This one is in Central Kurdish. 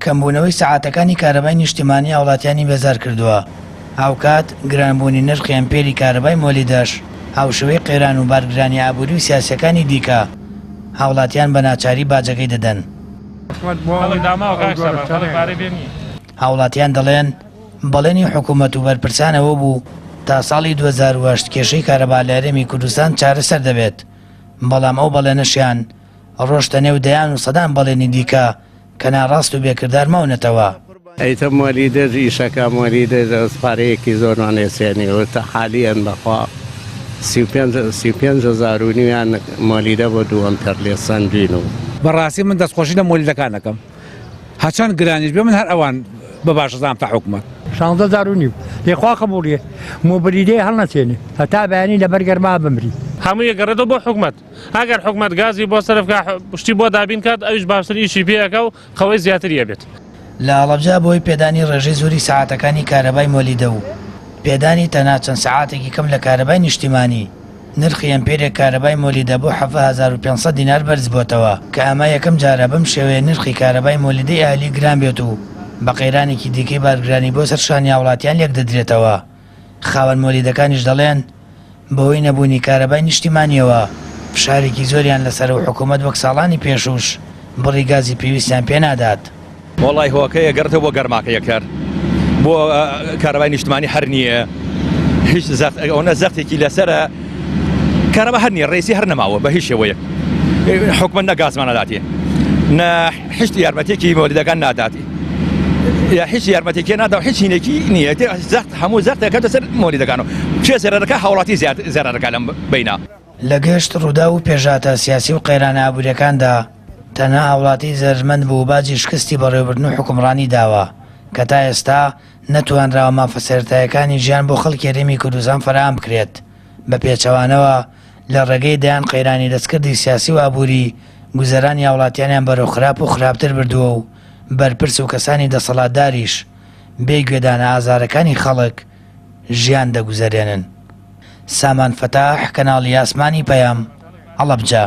کەمبوونەوەی سەعاتەکانی کارەبای نیشتیمانی هاوڵاتیانی بێزار کردووە. هاوکات گرانبوونی نرخی ئەمپێری کارەبای مۆلیدەش، هاوشێوەی قێران و بارگرانی ئابووری و سیاسەکانی دیکە هاوڵاتیان بە ناچاری باجەکەی دەدەن. هاوڵاتیان دەڵێن بەڵێنی حکوومەت و بەرپرسانەوە بوو تا ساڵی 2008 کێشەی کارەبا لە هەرێمی کوردستان چارەسەر دەبێت، بەڵام ئەو بەڵێنەشیان ڕۆشتە نێو دەیان و سەدان بەڵێنی دیکە کە ناڕاست و بێکردار ماونەتەوە. ئەیتە مۆلیدەر ئیشەکە مۆلیدەر پارەیەکی زۆرمان ێسێنیەوە تا حالیان بەخوا 35,000 مۆلیدە بۆ 2 ئەمپێر لێ سەنجین و بەڕاستی من دەستخۆشی لە مۆلیدەکانەکەم، هەچەند گرانیش بێ من هەر ئەوان بە باشەزانام تا حکومەت 16,000 لێخوا قبوڵیە مۆبریدەی هەڵنەچێنێ هەتا بەیانی لەبەر گەرما بمری هەموو یەگەڕێتەوە بۆ حکومەت. ئەگەر حکومەت گازی بۆ سەرفکە پشتی بۆ دابین کات ئەویش باشتر ئیشی پێەکە و خەوەی زیاتریە بێت. لە ئەڵەبجا بۆی پێدانی ڕێژەی زۆری سەعاتەکانی کارەبای مۆلیدە و پێدانی تەنها چەند سەعاتێکی کەم لە کارەبای نیشتیمانی نرخی ئەمپێرێک کارەبای مۆلیدە بۆ 7,500 دینار بەرز بۆتەوە کە ئەمە یەکەم جارە بەم شێوەیە نرخی کارەبای مۆلیدەی ئاهەلی گران بێت و بە قەیرانێکی دیکەی بارگرانی بۆ سەر شانی هاوڵاتیان لێک دەدرێتەوە. خاوەن مۆلیدەکانیش دەڵێن بەهۆی نەبوونی کارەبای نیشتیمانیەوە فشارێکی زۆریان لەسەر و حکوومەت وەک ساڵانی پێشوش بڕی گازی پێویستیان پێ نادات. وڵی هۆکەیە گەڕێتەوە بۆ گەرماکەیە کرد بۆ کارەبای نیشتیمانی هەر نییە، هیچ ئەوە زەختێکی لەسرە کارەبا هەر نییە، ڕێسی هەر نەماوە بە هیچ شێوەیە، حکومەت نە گازمان ناداتێ، نە هیچ یارمەتێکی مۆلیدەکان ناداتی، یا هیچ یارمەتێکی نادا و هیچ هینێکی نییە، زەخت هەموو زەختەکەتە سەر مۆلیدەکانەوە پێ زێرەکە هاوڵاتی زێرەکە لەم بینە. لە گەشت ڕوودا و پێژاتە سیاسی و قەیرانە ئابوووریەکاندا تەنها هاوڵاتی زەرمەند بوو باجی شکستی بەڕێوەبردن و حکومڕانی داوە کە تا ئێستا نەتوانراوە مافە سەرەتاییەکانی ژیان بۆ خەڵکی هەرێمی کوردستان فراهم بکرێت. بە پێچەوانەوە لە ڕێگەی دەیان قەیرانی دەستکردی سیاسی و ئابووری گوزەرانی هاوڵاتیانیان بەرەو خراپ و خراپتر بردووە و بەرپرس و کەسانی دەسەڵاتداریش بێ گوێدانە ئازارەکانی خەڵک ژیان دەگوزەرێنن. سامان فەتاح، کەناڵی ئاسمانی پەیام، ئەڵەبجا.